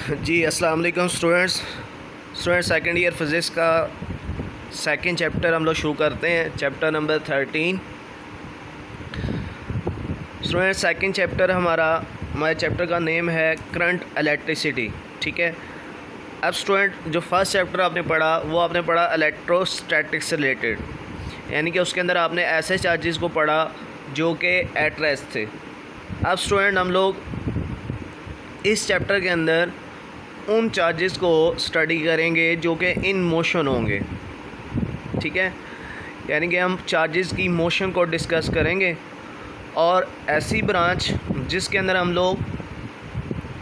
जी अस्सलाम वालेकुम students second year physics का सेकंड चैप्टर हम लोग शुरू करते हैं। Chapter number 13 students. Second chapter हमारे चैप्टर का नेम है करंट इलेक्ट्रिसिटी। ठीक है। अब स्टूडेंट जो फर्स्ट चैप्टर आपने पढ़ा वो आपने पढ़ा इलेक्ट्रोस्टैटिक्स से रिलेटेड, यानी कि उसके अंदर आपने ऐसे चार्जेस को पढ़ा जो कि एट रेस्ट थे। अब स्टूडेंट हम लोग इस चैप्टर के अंदर उन चार्जेस को स्टडी करेंगे जो कि इन मोशन होंगे। ठीक है, यानी कि हम चार्जेस की मोशन को डिस्कस करेंगे और ऐसी ब्रांच जिसके अंदर हम लोग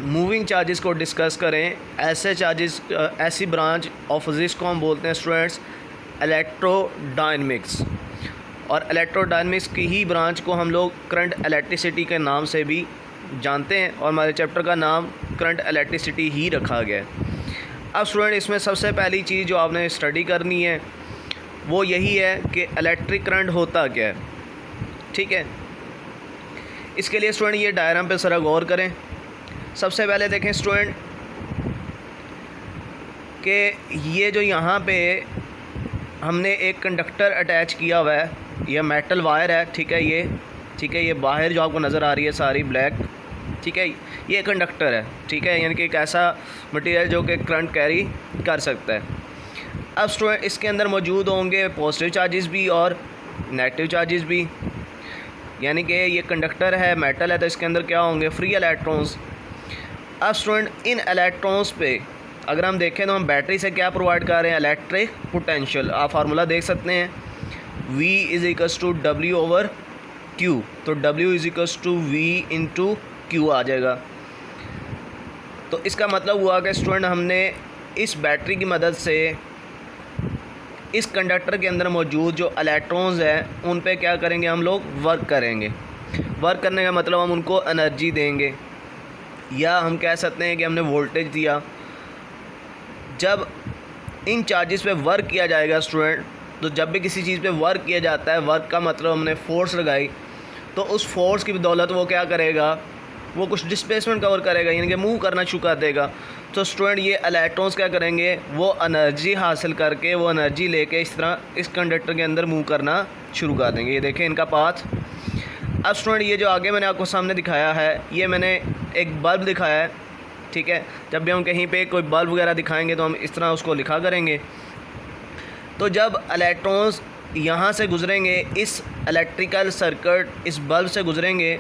मूविंग चार्जेस को डिस्कस करें, ऐसे चार्जेस ऐसी ब्रांच ऑफ फिज़िक्स को हम बोलते हैं स्टूडेंट्स इलेक्ट्रोडायनेमिक्स। और इलेक्ट्रोडायनेमिक्स की ही ब्रांच को हम लोग करंट इलेक्ट्रिसिटी के नाम से भी जानते हैं और हमारे चैप्टर का नाम करंट इलेक्ट्रिसिटी ही रखा गया है। अब स्टूडेंट इसमें सबसे पहली चीज़ जो आपने स्टडी करनी है वो यही है कि इलेक्ट्रिक करंट होता क्या है। ठीक है, इसके लिए स्टूडेंट ये डायग्राम पे ज़रा गौर करें। सबसे पहले देखें स्टूडेंट कि ये जो यहाँ पे हमने एक कंडक्टर अटैच किया हुआ है, यह मेटल वायर है। ठीक है, ये बाहर जो आपको नज़र आ रही है सारी ब्लैक, ठीक है, ये कंडक्टर है। ठीक है, यानी कि एक ऐसा मटेरियल जो कि करंट कैरी कर सकता है। अब स्टूडेंट इसके अंदर मौजूद होंगे पॉजिटिव चार्जेस भी और नेगेटिव चार्जेस भी, यानी कि ये कंडक्टर है, मेटल है, तो इसके अंदर क्या होंगे, फ्री इलेक्ट्रॉन्स। अब स्टूडेंट इन इलेक्ट्रॉन्स पे अगर हम देखें तो हम बैटरी से क्या प्रोवाइड कर रहे हैं, इलेक्ट्रिक पोटेंशियल। आप फार्मूला देख सकते हैं V = W/Q, तो W = V/Q आ जाएगा। तो इसका मतलब हुआ कि स्टूडेंट हमने इस बैटरी की मदद से इस कंडक्टर के अंदर मौजूद जो इलेक्ट्रॉन्स हैं उन पे क्या करेंगे, हम लोग वर्क करेंगे। वर्क करने का मतलब हम उनको एनर्जी देंगे, या हम कह सकते हैं कि हमने वोल्टेज दिया। जब इन चार्जेस पे वर्क किया जाएगा स्टूडेंट, तो जब भी किसी चीज़ पे वर्क किया जाता है, वर्क का मतलब हमने फ़ोर्स लगाई, तो उस फोर्स की बदौलत वो क्या करेगा, वो कुछ डिस्प्लेसमेंट कवर करेगा, यानी कि मूव करना शुरू कर देगा। तो स्टूडेंट ये इलेक्ट्रॉन्स क्या करेंगे, वो एनर्जी हासिल करके, वो एनर्जी लेके इस तरह इस कंडक्टर के अंदर मूव करना शुरू कर देंगे। ये देखें इनका पाथ। अब स्टूडेंट ये जो आगे मैंने आपको सामने दिखाया है, ये मैंने एक बल्ब दिखाया है। ठीक है, जब भी हम कहीं पे कोई बल्ब वगैरह दिखाएंगे तो हम इस तरह उसको लिखा करेंगे। तो जब इलेक्ट्रॉन्स यहाँ से गुजरेंगे, इस इलेक्ट्रिकल सर्किट इस बल्ब से गुजरेंगे,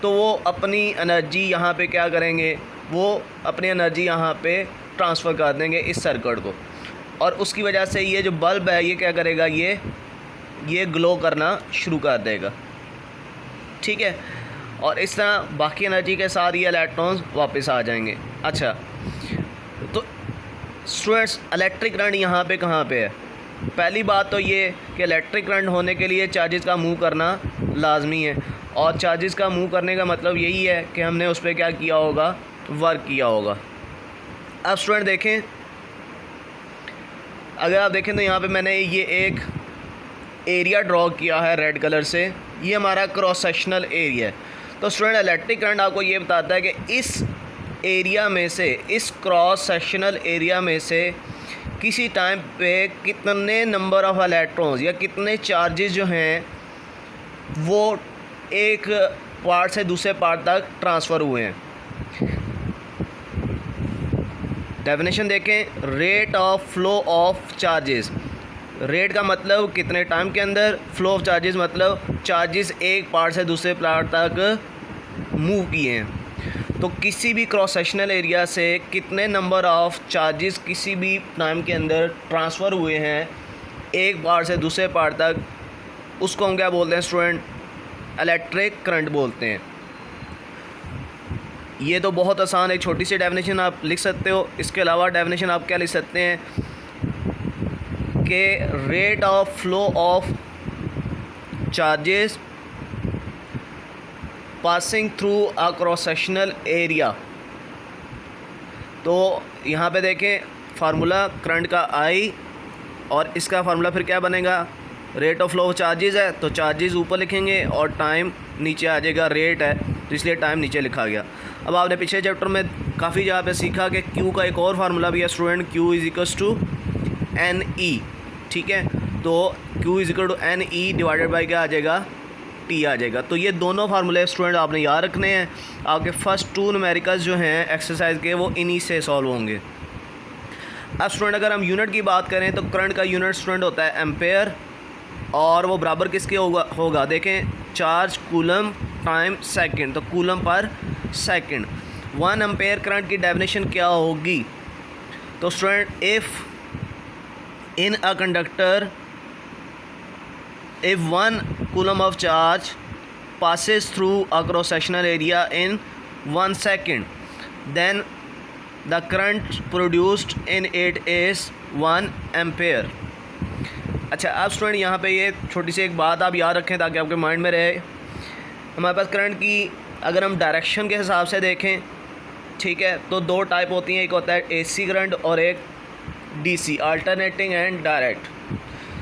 तो वो अपनी एनर्जी यहाँ पे क्या करेंगे, वो अपनी एनर्जी यहाँ पे ट्रांसफ़र कर देंगे इस सर्किट को, और उसकी वजह से ये जो बल्ब है ये क्या करेगा, ये ग्लो करना शुरू कर देगा। ठीक है, और इस तरह बाकी एनर्जी के साथ ये इलेक्ट्रॉन्स वापस आ जाएंगे। अच्छा, तो स्टूडेंट्स इलेक्ट्रिक करंट यहाँ पे कहाँ पे है। पहली बात तो ये कि इलेक्ट्रिक करंट होने के लिए चार्जेस का मूव करना लाजमी है, और चार्जेस का मूव करने का मतलब यही है कि हमने उस पर क्या किया होगा, वर्क किया होगा। अब स्टूडेंट देखें, अगर आप देखें तो यहाँ पे मैंने ये एक एरिया ड्रॉ किया है रेड कलर से, ये हमारा क्रॉस सेक्शनल एरिया है। तो स्टूडेंट इलेक्ट्रिक करंट आपको ये बताता है कि इस एरिया में से, इस क्रॉस सेक्शनल एरिया में से किसी टाइम पे कितने नंबर ऑफ़ इलेक्ट्रॉन्स या कितने चार्जेस जो हैं वो एक पार्ट से दूसरे पार्ट तक ट्रांसफ़र हुए हैं। डेफिनेशन देखें, rate of flow of charges. Rate का मतलब कितने टाइम के अंदर, फ्लो ऑफ चार्जेस मतलब चार्जेस एक पार्ट से दूसरे पार्ट तक मूव किए हैं। तो किसी भी क्रॉस सेक्शनल एरिया से कितने नंबर ऑफ़ चार्जेस किसी भी टाइम के अंदर ट्रांसफ़र हुए हैं एक पार्ट से दूसरे पार्ट तक, उसको हम क्या बोलते हैं स्टूडेंट, इलेक्ट्रिक करंट बोलते हैं। ये तो बहुत आसान एक छोटी सी डेफिनेशन आप लिख सकते हो। इसके अलावा डेफिनेशन आप क्या लिख सकते हैं कि rate of flow of charges passing through a cross sectional area. तो यहाँ पे देखें फार्मूला करंट का I, और इसका फार्मूला फिर क्या बनेगा, rate of flow of charges है तो चार्जेस ऊपर लिखेंगे और टाइम नीचे आ जाएगा, रेट है तो इसलिए टाइम नीचे लिखा गया। अब आपने पिछले चैप्टर में काफ़ी जगह पे सीखा कि Q का एक और फार्मूला भी है student, Q is equals to NE, ठीक है। तो Q is equal to NE divided by क्या आ जाएगा, T आ जाएगा। तो ये दोनों फार्मूले स्टूडेंट आपने याद रखने हैं। आपके फर्स्ट 2 न्यूमेरिकल्स जो हैं एक्सरसाइज के वो इन्हीं से सॉल्व होंगे। अब स्टूडेंट अगर हम यूनिट की बात करें तो करंट का यूनिट स्टूडेंट होता है एम्पेयर, और वो बराबर किसके होगा देखें, चार्ज कूलम टाइम सेकंड, तो coulomb per second. 1 ampere current की डेफिनेशन क्या होगी, तो student if in a conductor if 1 coulomb of charge passes through a cross sectional area in 1 second, then the current produced in it is 1 ampere। अच्छा, अब student यहाँ पे ये छोटी सी एक बात आप याद रखें ताकि आपके माइंड में रहे। हमारे पास करंट की अगर हम डायरेक्शन के हिसाब से देखें, ठीक है, तो 2 टाइप होती हैं, एक होता है AC करंट और एक DC, अल्टरनेटिंग एंड डायरेक्ट।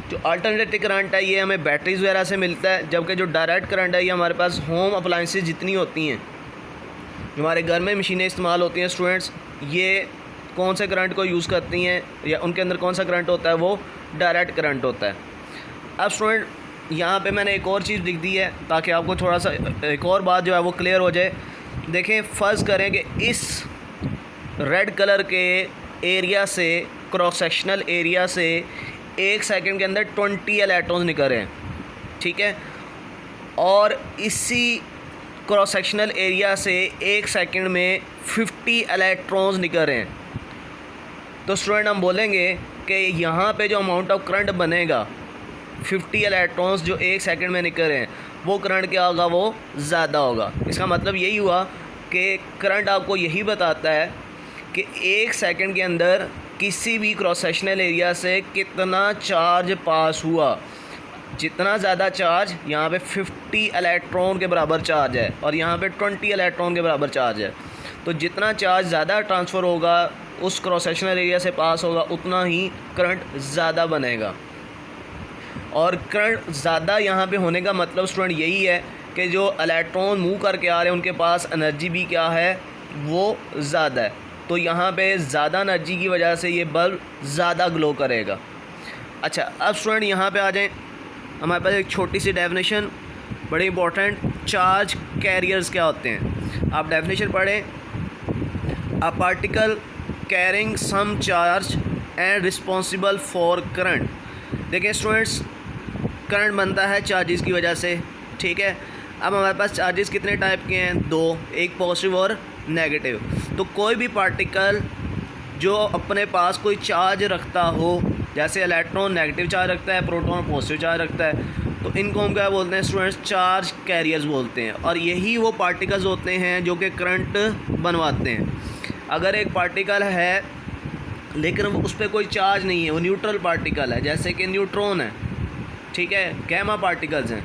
जो अल्टरनेटिव करंट है ये हमें बैटरीज वगैरह से मिलता है, जबकि जो डायरेक्ट करंट है ये हमारे पास होम अप्लाइंसेस जितनी होती हैं, जो हमारे घर में मशीनें इस्तेमाल होती हैं स्टूडेंट्स, ये कौन से करंट को यूज़ करती हैं या उनके अंदर कौन सा करंट होता है, वो डायरेक्ट करंट होता है। अब स्टूडेंट यहाँ पे मैंने एक और चीज़ लिख दी है ताकि आपको थोड़ा सा एक और बात जो है वो क्लियर हो जाए। देखें, फ़र्ज़ करें कि इस रेड कलर के एरिया से, क्रॉस सेक्शनल एरिया से 1 सेकंड के अंदर 20 इलेक्ट्रॉन्स निकल रहे हैं, ठीक है, और इसी क्रॉस सेक्शनल एरिया से 1 सेकंड में 50 इलेक्ट्रॉन्स निकल रहे हैं। तो स्टूडेंट हम बोलेंगे कि यहाँ पे जो अमाउंट ऑफ करंट बनेगा, 50 इलेक्ट्रॉन्स जो 1 सेकंड में निकल रहे हैं, वो करंट क्या होगा, वो ज़्यादा होगा। इसका मतलब यही हुआ कि करंट आपको यही बताता है कि 1 सेकंड के अंदर किसी भी क्रॉस सेक्शनल एरिया से कितना चार्ज पास हुआ। जितना ज़्यादा चार्ज, यहाँ पे 50 इलेक्ट्रॉन के बराबर चार्ज है और यहाँ पे 20 इलेक्ट्रॉन के बराबर चार्ज है। तो जितना चार्ज ज़्यादा ट्रांसफ़र होगा, उस क्रॉस सेक्शनल एरिया से पास होगा, उतना ही करंट ज़्यादा बनेगा। और करंट ज़्यादा यहाँ पे होने का मतलब स्टूडेंट यही है कि जो इलेक्ट्रॉन मूव करके आ रहे हैं उनके पास एनर्जी भी क्या है, वो ज़्यादा है। तो यहाँ पे ज़्यादा एनर्जी की वजह से ये बल्ब ज़्यादा ग्लो करेगा। अच्छा, अब स्टूडेंट यहाँ पे आ जाएं, हमारे पास एक छोटी सी डेफिनेशन बड़ी इंपॉर्टेंट, चार्ज कैरियर्स क्या होते हैं। आप डेफिनेशन पढ़ें, a particle carrying some charge and responsible for current. देखिए स्टूडेंट्स, करंट बनता है चार्जेस की वजह से, ठीक है। अब हमारे पास चार्जेस कितने टाइप के हैं, 2, एक पॉजिटिव और नेगेटिव। तो कोई भी पार्टिकल जो अपने पास कोई चार्ज रखता हो, जैसे इलेक्ट्रॉन नेगेटिव चार्ज रखता है, प्रोटॉन पॉजिटिव चार्ज रखता है, तो इनको हम क्या बोलते हैं स्टूडेंट्स, चार्ज कैरियर्स बोलते हैं। और यही वो पार्टिकल्स होते हैं जो कि करंट बनवाते हैं। अगर एक पार्टिकल है लेकिन उस पर कोई चार्ज नहीं है, वो न्यूट्रल पार्टिकल है, जैसे कि न्यूट्रॉन है, ठीक है, गैमा पार्टिकल्स हैं,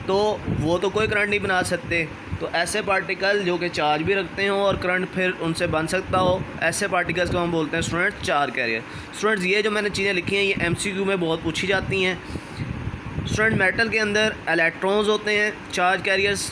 तो वो तो कोई करंट नहीं बना सकते। तो ऐसे पार्टिकल जो कि चार्ज भी रखते हैं और करंट फिर उनसे बन सकता हो, ऐसे पार्टिकल्स को हम बोलते हैं स्टूडेंट चार्ज कैरियर। स्टूडेंट्स ये जो मैंने चीज़ें लिखी हैं ये MCQ में बहुत पूछी जाती हैं। स्टूडेंट मेटल के अंदर इलेक्ट्रॉन्स होते हैं चार्ज कैरियर्स,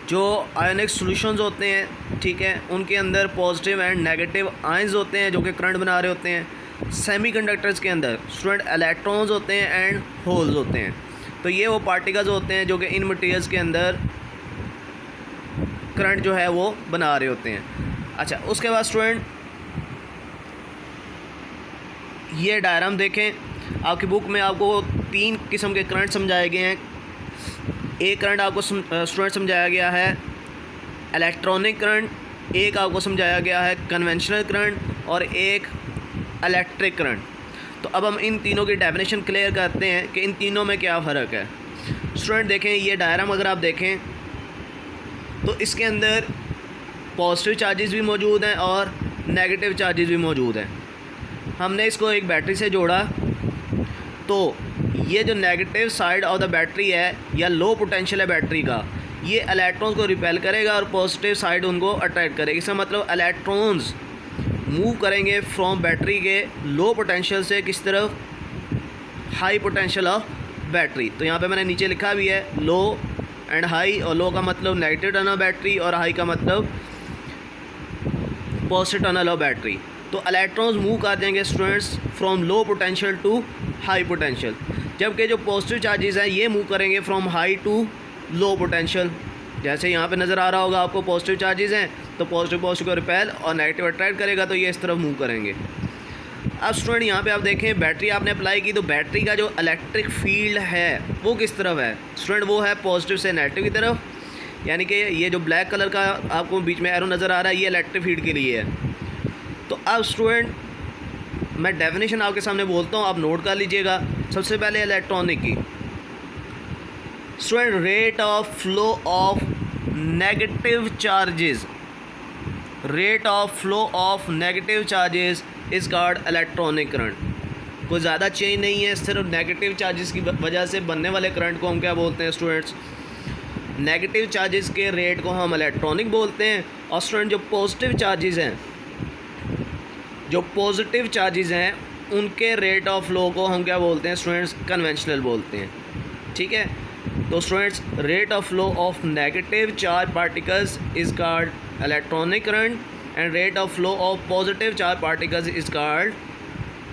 जो आयनिक सॉल्यूशंस होते हैं, ठीक है, उनके अंदर पॉजिटिव एंड नेगेटिव आयंस होते हैं जो कि करंट बना रहे होते हैं। सेमीकंडक्टर्स के अंदर स्टूडेंट इलेक्ट्रॉन्स होते हैं एंड होल्स होते हैं। तो ये वो पार्टिकल्स होते हैं जो कि इन मटेरियल्स के अंदर करंट जो है वो बना रहे होते हैं। अच्छा, उसके बाद स्टूडेंट ये डायग्राम देखें, आपकी बुक में आपको 3 किस्म के करंट समझाए गए हैं। एक करंट आपको स्टूडेंट समझाया गया है इलेक्ट्रॉनिक करंट, एक आपको समझाया गया है कन्वेंशनल करंट और एक इलेक्ट्रिक करंट। तो अब हम इन तीनों की डेफिनेशन क्लियर करते हैं कि इन तीनों में क्या फ़र्क है। स्टूडेंट देखें, ये डायग्राम अगर आप देखें तो इसके अंदर पॉजिटिव चार्जेस भी मौजूद हैं और नेगेटिव चार्जेस भी मौजूद हैं। हमने इसको एक बैटरी से जोड़ा, तो ये जो negative side of the battery है या लो पोटेंशियल है बैटरी का, ये इलेक्ट्रॉन्स को रिपेल करेगा और पॉजिटिव साइड उनको अट्रैक्ट करेगी। इसका मतलब इलेक्ट्रॉन्स मूव करेंगे फ्रॉम बैटरी के लो पोटेंशियल से किस तरफ, हाई पोटेंशियल ऑफ बैटरी। तो यहाँ पे मैंने नीचे लिखा भी है लो एंड हाई, और लो का मतलब नेगेटिव टर्न ऑफ बैटरी और हाई का मतलब पॉजिटिव टर्मिनल ऑफ बैटरी। तो इलेक्ट्रॉन्स मूव कर जाएंगे students from low potential to high potential, जबकि जो पॉजिटिव चार्जेस हैं ये मूव करेंगे from high to low potential. जैसे यहाँ पे नज़र आ रहा होगा आपको पॉजिटिव चार्जेस हैं तो पॉजिटिव को रिपेल और नेगेटिव अट्रैक्ट करेगा, तो ये इस तरफ मूव करेंगे। अब स्टूडेंट यहाँ पे आप देखें बैटरी आपने अप्लाई की, तो बैटरी का जो इलेक्ट्रिक फील्ड है वो किस तरफ है स्टूडेंट, वो है पॉजिटिव से नेगेटिव की तरफ। यानी कि ये जो ब्लैक कलर का आपको बीच में एरो नज़र आ रहा है ये इलेक्ट्रिक फील्ड के लिए है। तो अब स्टूडेंट मैं डेफिनेशन आपके सामने बोलता हूँ, आप नोट कर लीजिएगा। सबसे पहले इलेक्ट्रॉनिक की student, rate of flow of negative charges, rate of flow of negative charges is called electronic current. कोई ज़्यादा चेंज नहीं है, सिर्फ नेगेटिव चार्जेस की वजह से बनने वाले करंट को हम क्या बोलते हैं स्टूडेंट्स, नेगेटिव चार्जेस के रेट को हम इलेक्ट्रॉनिक बोलते हैं। और स्टूडेंट जो पॉजिटिव चार्जेस हैं, जो पॉजिटिव चार्जेस हैं उनके रेट ऑफ फ्लो को हम क्या बोलते हैं स्टूडेंट्स, कन्वेंशनल बोलते हैं। ठीक है, तो students rate of flow of negative charge particles is called electronic current and rate of flow of positive charge particles is called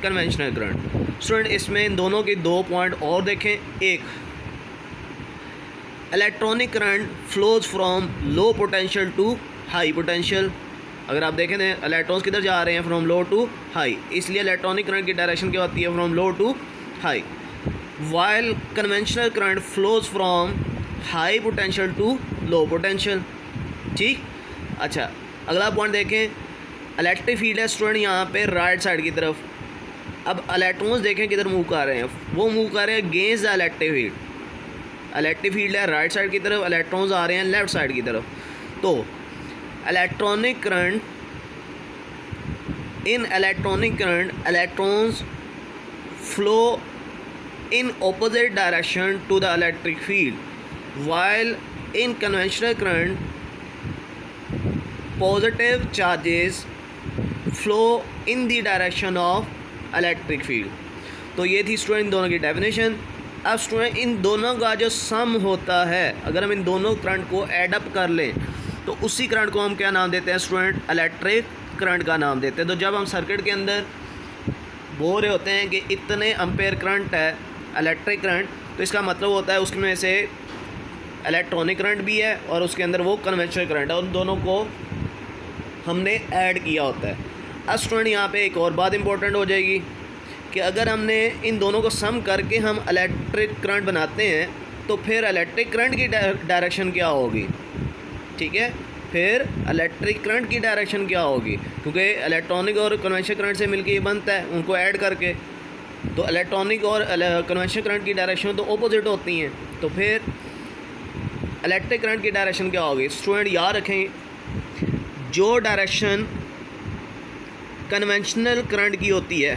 conventional current. Student इसमें इन दोनों के दो पॉइंट और देखें। एक, electronic current flows from low potential to high potential. अगर आप देखें तो इलेक्ट्रॉन्स किधर जा रहे हैं, फ्रॉम लो टू हाई, इसलिए इलेक्ट्रॉनिक करंट की डायरेक्शन क्या होती है, from low to high. While conventional current flows from high potential to low potential. ठीक, अच्छा अगला पॉइंट देखें, इलेक्ट्रिक फील्ड है स्टूडेंट यहाँ पे राइट साइड की तरफ। अब इलेक्ट्रॉन्स देखें किधर मूव कर रहे हैं, वो मूव कर रहे हैं against the electric field. Electric field है राइट साइड की तरफ, इलेक्ट्रॉन्स आ रहे हैं लेफ्ट साइड की तरफ। तो electronic current, in electronic current electrons flow in opposite direction to the electric field, while in conventional current positive charges flow in the direction of electric field। तो ये थी स्टूडेंट इन दोनों की definition. अब student in दोनों का जो सम होता है, अगर हम इन दोनों करंट को एड अप कर लें तो उसी करंट को हम क्या नाम देते हैं स्टूडेंट, इलेक्ट्रिक करंट का नाम देते हैं। तो जब हम सर्किट के अंदर बोल रहे होते हैं कि इतने एम्पेयर करंट है इलेक्ट्रिक करंट, तो इसका मतलब होता है उसमें से इलेक्ट्रॉनिक करंट भी है और उसके अंदर वो कन्वेंशनल करंट है, उन दोनों को हमने ऐड किया होता है। अब स्टूडेंट यहाँ पे एक और बात इंपॉर्टेंट हो जाएगी कि अगर हमने इन दोनों को सम करके हम इलेक्ट्रिक करंट बनाते हैं तो फिर इलेक्ट्रिक करंट की डायरेक्शन क्या होगी। ठीक है, फिर इलेक्ट्रिक करंट की डायरेक्शन क्या होगी, क्योंकि इलेक्ट्रॉनिक और कन्वेंशनल करंट से मिलके ये बनता है, उनको ऐड करके। तो इलेक्ट्रॉनिक और कन्वेंशनल करंट की डायरेक्शन तो ऑपोजिट होती हैं, तो फिर इलेक्ट्रिक करंट की डायरेक्शन क्या होगी। स्टूडेंट याद रखें, जो डायरेक्शन कन्वेंशनल करंट की होती है,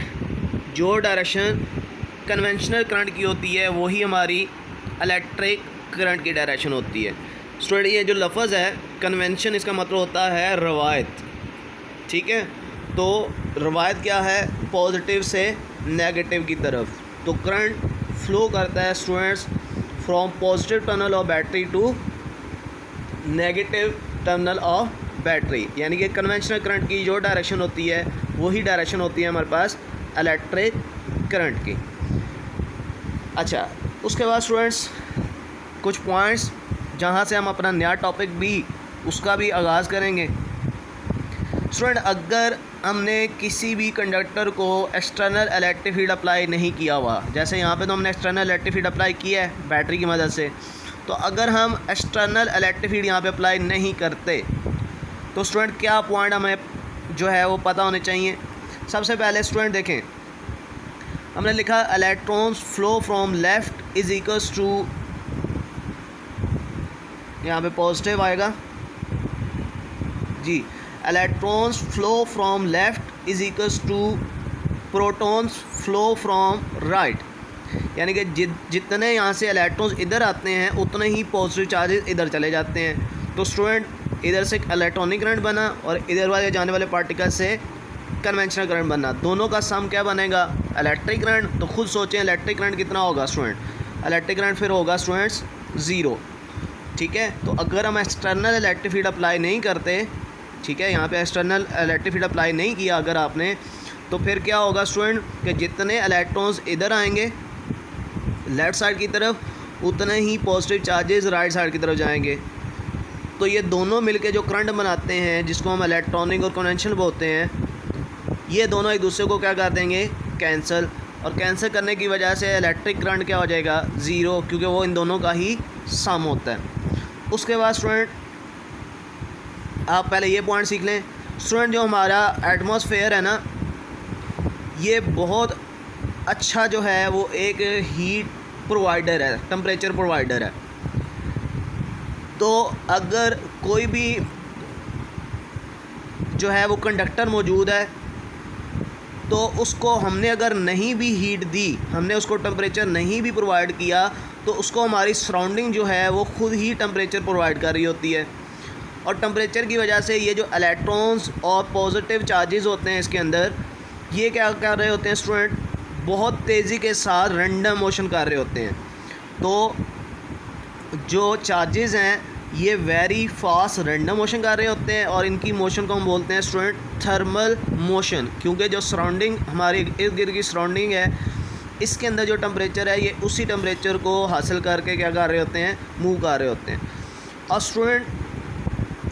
जो डायरेक्शन कन्वेंशनल करंट की होती है वही हमारी इलेक्ट्रिक करंट की डायरेक्शन होती है। स्टूडेंट ये जो लफ्ज़ है कन्वेंशन, इसका मतलब होता है रवायत। ठीक है, तो रवायत क्या है, पॉजिटिव से नेगेटिव की तरफ। तो करंट फ्लो करता है students from positive terminal of battery to negative terminal of battery, यानी कि कन्वेंशनल करंट की जो डायरेक्शन होती है वही डायरेक्शन होती है हमारे पास इलेक्ट्रिक करंट की। अच्छा, उसके बाद स्टूडेंट्स कुछ पॉइंट्स जहाँ से हम अपना नया टॉपिक भी उसका भी आगाज़ करेंगे। स्टूडेंट अगर हमने किसी भी कंडक्टर को एक्सटर्नल इलेक्ट्रिक फील्ड अप्लाई नहीं किया हुआ, जैसे यहाँ पे तो हमने एक्सटर्नल इलेक्ट्रिक फील्ड अप्लाई किया है बैटरी की मदद से, तो अगर हम एक्सटर्नल इलेक्ट्रिक फील्ड यहाँ पे अप्लाई नहीं करते तो स्टूडेंट क्या पॉइंट हमें जो है वो पता होने चाहिए। सबसे पहले स्टूडेंट देखें, हमने लिखा electrons flow from left is equals to, यहाँ पे पॉजिटिव आएगा जी, electrons flow from left is equals to protons flow from right, यानी कि जितने यहाँ से इलेक्ट्रॉन्स इधर आते हैं उतने ही पॉजिटिव चार्जेस इधर चले जाते हैं। तो स्टूडेंट इधर से इलेक्ट्रॉनिक करंट बना और इधर वाले जाने वाले पार्टिकल से कन्वेंशनल करंट बनना, दोनों का सम क्या बनेगा, इलेक्ट्रिक करंट। तो खुद सोचें इलेक्ट्रिक करंट कितना होगा स्टूडेंट, इलेक्ट्रिक करंट फिर होगा स्टूडेंट्स 0। ठीक है, तो अगर हम एक्सटर्नल इलेक्ट्रिक फील्ड अप्लाई नहीं करते, ठीक है, यहाँ पे एक्सटर्नल इलेक्ट्रिक फील्ड अप्लाई नहीं किया अगर आपने, तो फिर क्या होगा स्टूडेंट कि जितने इलेक्ट्रॉन्स इधर आएंगे लेफ़्ट साइड की तरफ, उतने ही पॉजिटिव चार्जेस राइट साइड की तरफ जाएंगे। तो ये दोनों मिलके जो करंट बनाते हैं, जिसको हम इलेक्ट्रॉनिक और कन्वेंशनल बोलते हैं, ये दोनों एक दूसरे को क्या कर देंगे, कैंसिल। और कैंसिल करने की वजह से इलेक्ट्रिक करंट क्या हो जाएगा, ज़ीरो, क्योंकि वो इन दोनों का ही सम होता है। उसके बाद स्टूडेंट आप पहले ये पॉइंट सीख लें स्टूडेंट, जो हमारा एटमॉस्फेयर है ना, ये बहुत अच्छा जो है वो एक हीट प्रोवाइडर है, टेम्परेचर प्रोवाइडर है। तो अगर कोई भी जो है वो कंडक्टर मौजूद है, तो उसको हमने अगर नहीं भी हीट दी, हमने उसको टेम्परेचर नहीं भी प्रोवाइड किया, तो उसको हमारी सराउंडिंग जो है वो खुद ही टेम्परेचर प्रोवाइड कर रही होती है। और टेम्परेचर की वजह से ये जो इलेक्ट्रॉन्स और पॉजिटिव चार्जेस होते हैं इसके अंदर, ये क्या कर रहे होते हैं स्टूडेंट, बहुत तेज़ी के साथ रैंडम मोशन कर रहे होते हैं। तो जो चार्जेस हैं ये वेरी फास्ट रैंडम मोशन कर रहे होते हैं, और इनकी मोशन को हम बोलते हैं स्टूडेंट थर्मल मोशन, क्योंकि जो सराउंडिंग हमारे इर्द गिर्द की सराउंडिंग है, इसके अंदर जो टेम्परेचर है, ये उसी टेम्परेचर को हासिल करके क्या कर रहे होते हैं, मूव कर रहे होते हैं। और स्टूडेंट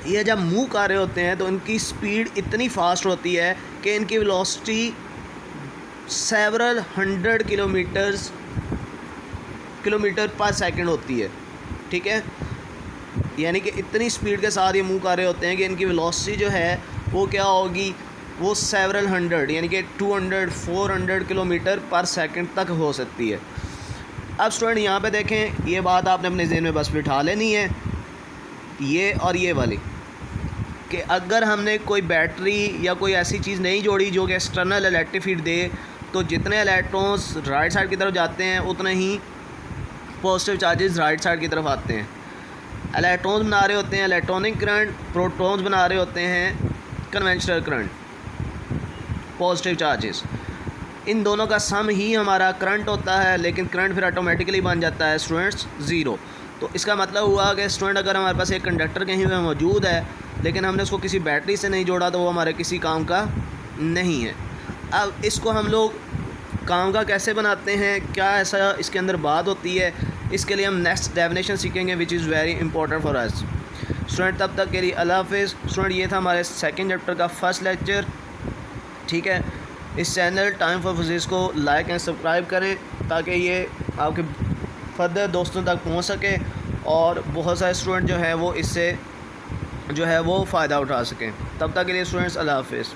ये जब मूव कर रहे होते हैं तो इनकी स्पीड इतनी फास्ट होती है कि इनकी वेलोसिटी सेवरल 100 किलोमीटर पर सेकंड होती है, ठीक है। यानी कि इतनी स्पीड के साथ ये मूव कर रहे होते हैं कि इनकी वेलोसिटी जो है वो क्या होगी, वो सेवरल 100 यानी कि 200-400 किलोमीटर पर सेकंड तक हो सकती है। अब स्टूडेंट यहाँ पे देखें, ये बात आपने अपने ज़हन में बस बिठा लेनी है, ये और ये वाली, कि अगर हमने कोई बैटरी या कोई ऐसी चीज़ नहीं जोड़ी जो कि एक्सटर्नल इलेक्ट्रिक फील्ड दे, तो जितने इलेक्ट्रॉन्स राइट साइड की तरफ जाते हैं उतने ही पॉजिटिव चार्जेस राइट साइड की तरफ आते हैं। इलेक्ट्रॉन्स बना रहे होते हैं इलेक्ट्रॉनिक करंट, प्रोटॉन्स बना रहे होते हैं कन्वेंशनल करंट, पॉजिटिव चार्जेस। इन दोनों का सम ही हमारा करंट होता है, लेकिन करंट फिर ऑटोमेटिकली बन जाता है स्टूडेंट्स ज़ीरो। तो इसका मतलब हुआ कि स्टूडेंट अगर हमारे पास एक कंडक्टर कहीं पे मौजूद है, लेकिन हमने उसको किसी बैटरी से नहीं जोड़ा, तो वो हमारे किसी काम का नहीं है। अब इसको हम लोग काम का कैसे बनाते हैं, क्या ऐसा इसके अंदर बात होती है, इसके लिए हम नेक्स्ट डेफिनेशन सीखेंगे, which is very important for us student. तब तक के लिए अल्लाह हाफिज़ स्टूडेंट। ये था हमारे सेकंड चैप्टर का फर्स्ट लेक्चर, ठीक है। इस चैनल टाइम फॉर फिज़िक्स को लाइक एंड सब्सक्राइब करें ताकि ये आपके फर्दर दोस्तों तक पहुंच सके और बहुत सारे स्टूडेंट जो है वो इससे जो है वो फ़ायदा उठा सकें। तब तक के लिए स्टूडेंट्स अल्लाह हाफिज़।